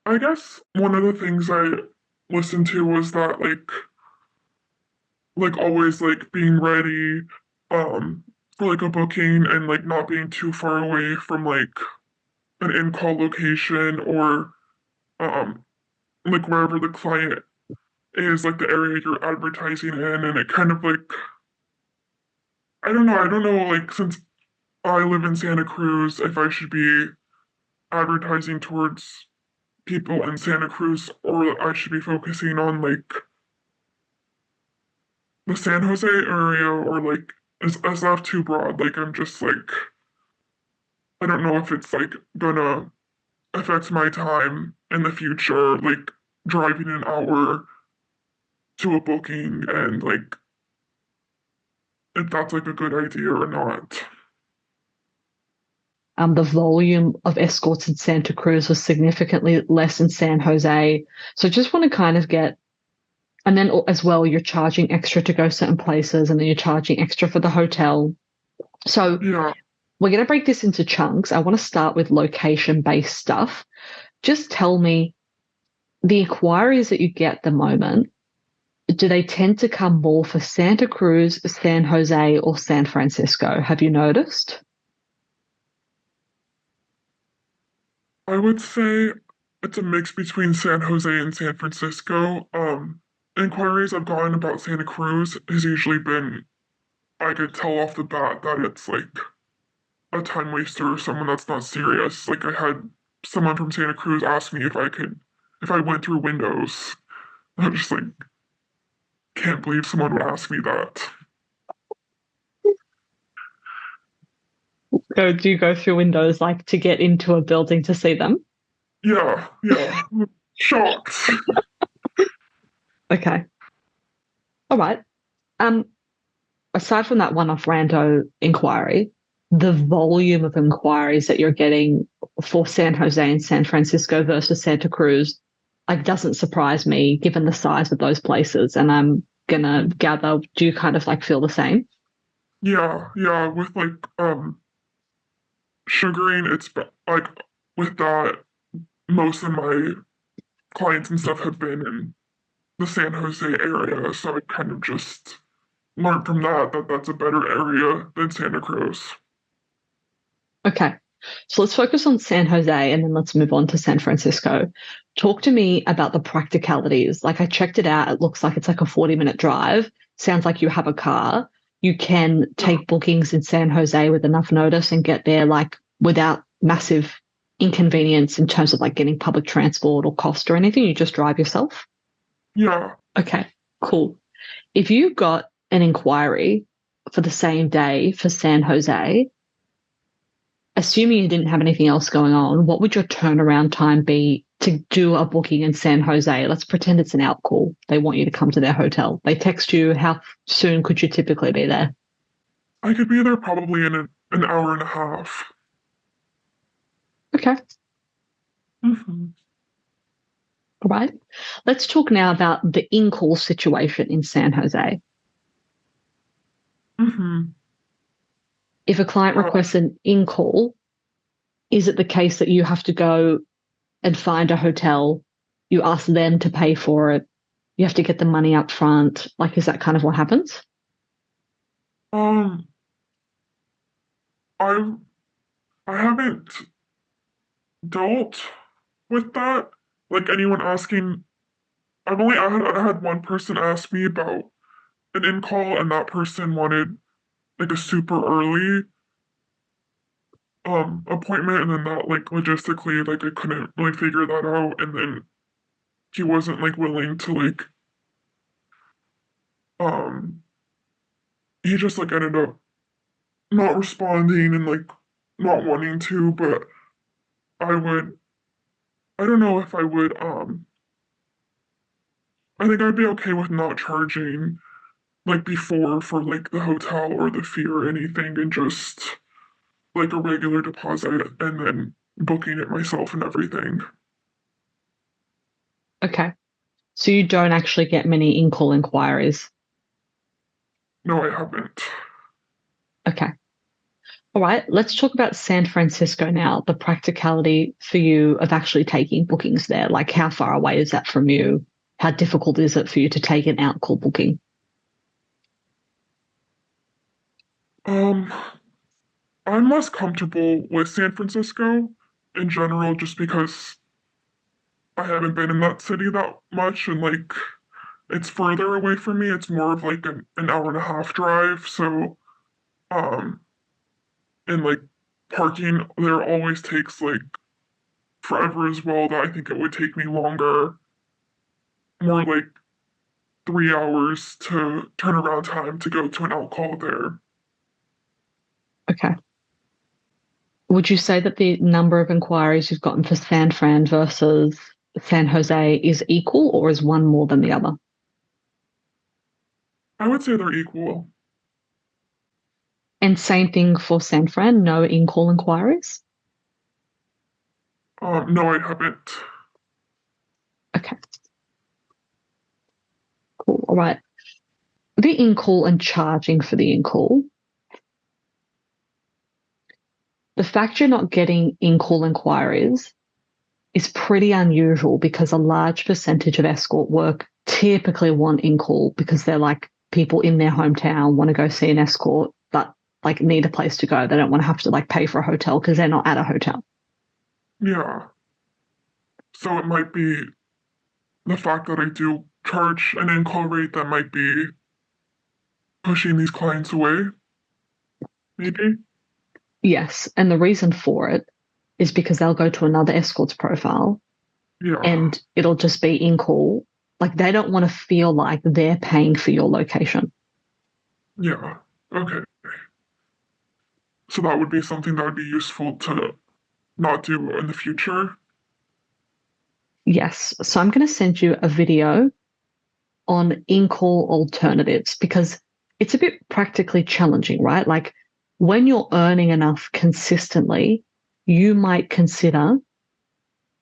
I guess one of the things I listened to was that always like being ready for like a booking and like not being too far away from like an in-call location or um like wherever the client is, like the area you're advertising in. And it kind of like, I don't know, like since I live in Santa Cruz, if I should be advertising towards people in Santa Cruz or I should be focusing on like the San Jose area, or like is that too broad? Like I'm just like, I don't know if it's like gonna affect my time in the future, like driving an hour to a booking, and like if that's like a good idea or not. The volume of escorts in Santa Cruz was significantly less in San Jose. So just want to kind of get, and then as well, you're charging extra to go certain places, and then you're charging extra for the hotel. So Yeah, we're going to break this into chunks. I want to start with location based stuff. Just tell me the inquiries that you get at the moment, do they tend to come more for Santa Cruz, San Jose, or San Francisco? Have you noticed? I would say it's a mix between San Jose and San Francisco. Inquiries I've gotten about Santa Cruz has usually been, I could tell off the bat that it's like a time waster or someone that's not serious. Like I had someone from Santa Cruz ask me if I went through windows. I'm just like, can't believe someone would ask me that. So do you go through windows like to get into a building to see them? Yeah, yeah. Shocked. Okay. All right. Um, Aside from that one-off rando inquiry, the volume of inquiries that you're getting for San Jose and San Francisco versus Santa Cruz, like doesn't surprise me given the size of those places. And I'm gonna gather, do you kind of like feel the same? Yeah, yeah. With like sugaring, like with that, most of my clients and stuff have been in the San Jose area, so I kind of just learned from that that that's a better area than Santa Cruz. Okay. So let's focus on San Jose and then let's move on to San Francisco. Talk to me about the practicalities. Like I checked it out. It looks like it's like a 40-minute drive. Sounds like you have a car. You can Yeah, take bookings in San Jose with enough notice and get there like without massive inconvenience in terms of like getting public transport or cost or anything. You just drive yourself. yeah. Okay, cool. If you got an inquiry for the same day for San Jose, assuming you didn't have anything else going on, what would your turnaround time be to do a booking in San Jose? Let's pretend it's an out call. They want you to come to their hotel. They text you. How soon could you typically be there? I could be there probably in an hour and a half. Okay. Hmm. All right. Let's talk now about the in-call situation in San Jose. Hmm. If a client Uh, requests an in-call, is it the case that you have to go and find a hotel? You ask them to pay for it. You have to get the money up front. Like, is that kind of what happens? um, I I haven't dealt with that. Like anyone asking, I had one person ask me about an in call, and that person wanted like a super early appointment, and then that like logistically like I couldn't really figure that out, and then he wasn't like willing to like um he just like ended up not responding and like not wanting to. But I would, I don't know if I would, I think I'd be okay with not charging like before for like the hotel or the fee or anything, and just like a regular deposit and then booking it myself and everything. Okay. So you don't actually get many in-call inquiries. No, I haven't. Okay. All right, let's talk about San Francisco now, the practicality for you of actually taking bookings there. Like, how far away is that from you? How difficult is it for you to take an out call booking? Um, I'm less comfortable with San Francisco in general just because I haven't been in that city that much and like it's further away from me. It's more of like an hour and a half drive. So, um, and like parking there always takes like forever as well. That I think it would take me longer, more like 3 hours to turn around time to go to an out call there. Okay. Would you say that the number of inquiries you've gotten for San Fran versus San Jose is equal, or is one more than the other? I would say they're equal. And same thing for San Fran, no in-call inquiries? No, I haven't. Okay, cool. All right. The in-call and charging for the in-call. The fact you're not getting in-call inquiries is pretty unusual because a large percentage of escort work typically want in-call because they're like people in their hometown want to go see an escort, but like need a place to go. They don't want to have to like pay for a hotel because they're not at a hotel. Yeah. So it might be the fact that I do charge an in-call rate that might be pushing these clients away, maybe. Yes. And the reason for it is because they'll go to another escort's profile Yeah. and it'll just be in call. Like they don't want to feel like they're paying for your location. Yeah. Okay. So that would be something that would be useful to not do in the future. Yes. So I'm going to send you a video on in call alternatives because it's a bit practically challenging, right? Like when you're earning enough consistently, you might consider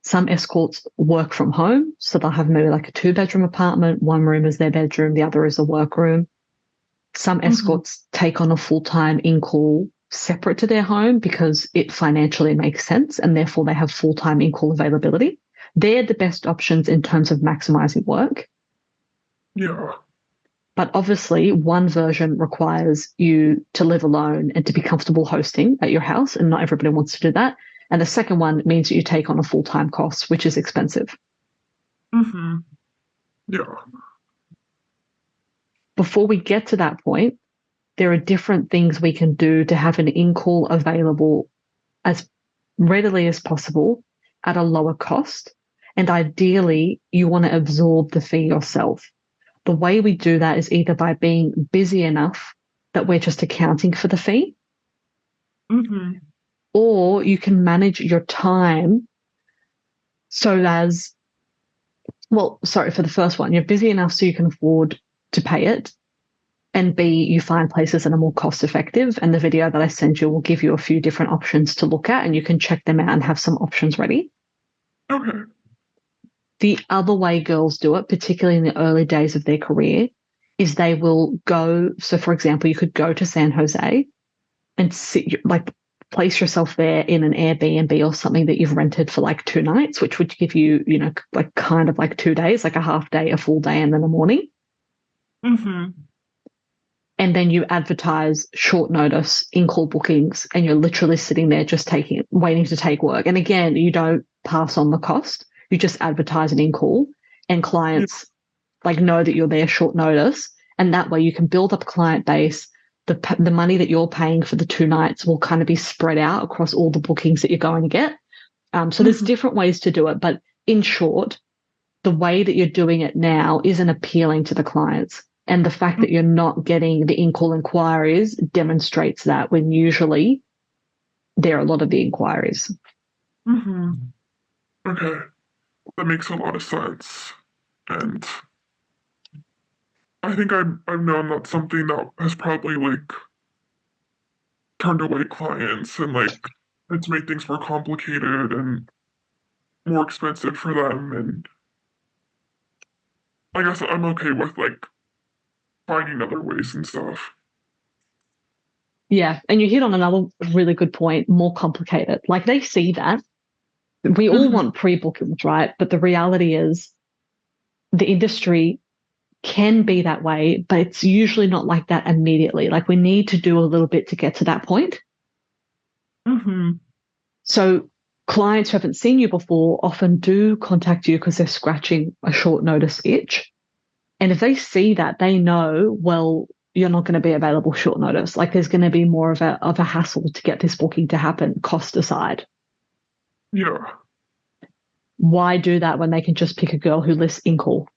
some escorts work from home. So they'll have maybe like a two-bedroom apartment, one room is their bedroom, the other is a workroom. Some Mm-hmm. escorts take on a full-time in-call separate to their home because it financially makes sense and therefore they have full-time in-call availability. They're the best options in terms of maximizing work. Yeah. But obviously, one version requires you to live alone and to be comfortable hosting at your house, and not everybody wants to do that. And the second one means that you take on a full time cost, which is expensive. Mm-hmm. Yeah. Before we get to that point, there are different things we can do to have an in call available as readily as possible at a lower cost. And ideally, you want to absorb the fee yourself. The way we do that is either by being busy enough that we're just accounting for the fee, Mm-hmm. or you can manage your time so as, well, sorry, for the first one, you're busy enough so you can afford to pay it. And B, you find places that are more cost effective. And the video that I send you will give you a few different options to look at, and you can check them out and have some options ready. Okay. The other way girls do it, particularly in the early days of their career, is they will go. So, for example, you could go to San Jose and sit, like place yourself there in an Airbnb or something that you've rented for like 2 nights, which would give you, like kind of like 2 days, like a half day, a full day, and then a morning. Mm-hmm. And then you advertise short notice in call bookings, and you're literally sitting there just waiting to take work. And again, you don't pass on the cost. You just advertise an in call, and Yeah. clients like know that you're there short notice, and that way you can build up a client base. The money that you're paying for the 2 nights will kind of be spread out across all the bookings that you're going to get. So there's Mm-hmm. different ways to do it, but in short, the way that you're doing it now isn't appealing to the clients. And the fact that you're not getting the in-call inquiries demonstrates that when usually there are a lot of the inquiries. Mm-hmm. Okay. That makes a lot of sense. And I think I've known that's something that has probably like turned away clients and like it's made things more complicated and more expensive for them. And I guess I'm okay with like finding other ways and stuff. Yeah. And you hit on another really good point, more complicated. Like they see that. We all Mhm. want pre-bookings, right? But the reality is the industry can be that way, but it's usually not like that immediately. Like we need to do a little bit to get to that point. Mhm. So clients who haven't seen you before often do contact you because they're scratching a short notice itch. And if they see that, they know, well, you're not going to be available short notice. Like there's going to be more of a hassle to get this booking to happen, cost aside. Yeah. Why do that when they can just pick a girl who lists incall?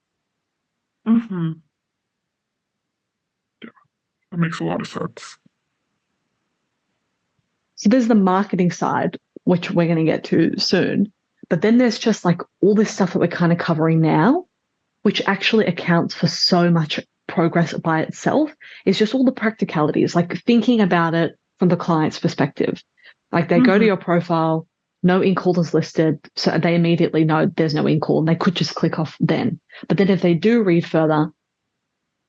Mhm. Yeah. That makes a lot of sense. So there's the marketing side, which we're going to get to soon. But then there's just like all this stuff that we're kind of covering now, which actually accounts for so much progress by itself. It's just all the practicalities, like thinking about it from the client's perspective. Like they go to Mhm. your profile, no in-call is listed, so they immediately know there's no in-call and they could just click off then. But then if they do read further,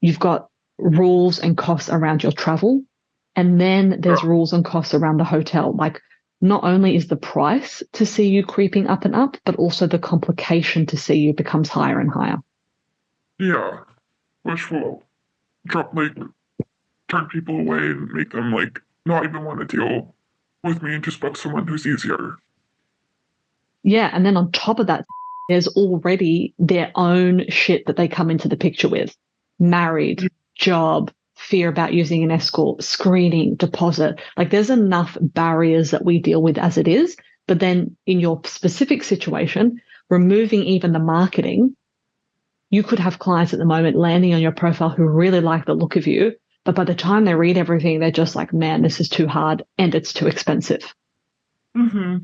you've got rules and costs around your travel. And then there's Yeah. rules and costs around the hotel. Like not only is the price to see you creeping up and up, but also the complication to see you becomes higher and higher. Yeah. Which will drop like turn people away and make them like not even want to deal with me and just book someone who's easier. Yeah. And then on top of that, there's already their own shit that they come into the picture with: married, job, fear about using an escort, screening, deposit. Like there's enough barriers that we deal with as it is. But then in your specific situation, removing even the marketing, you could have clients at the moment landing on your profile who really like the look of you. But by the time they read everything, they're just like, man, this is too hard and it's too expensive. Mm-hmm.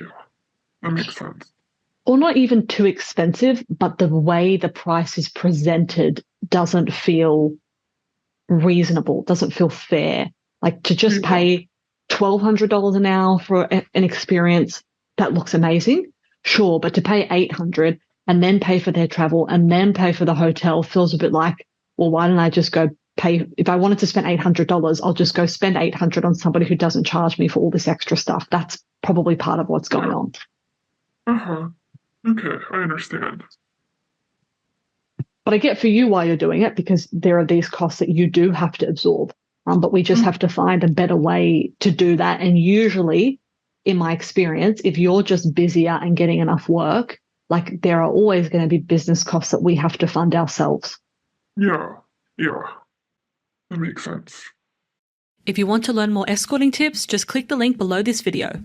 Yeah, that makes sense. Or not even too expensive, but the way the price is presented doesn't feel reasonable, doesn't feel fair. Like to just Yeah. pay $1,200 an hour for an experience that looks amazing, sure, but to pay 800 and then pay for their travel and then pay for the hotel feels a bit like, well, why don't I just go pay? If I wanted to spend $800, I'll just go spend 800 on somebody who doesn't charge me for all this extra stuff. That's probably part of what's going Yeah. on. Uh-huh. Okay, I understand. But I get for you why you're doing it because there are these costs that you do have to absorb. But we just Mm. have to find a better way to do that. And usually, in my experience, if you're just busier and getting enough work, like there are always going to be business costs that we have to fund ourselves. Yeah. Yeah. That makes sense. If you want to learn more escorting tips, just click the link below this video.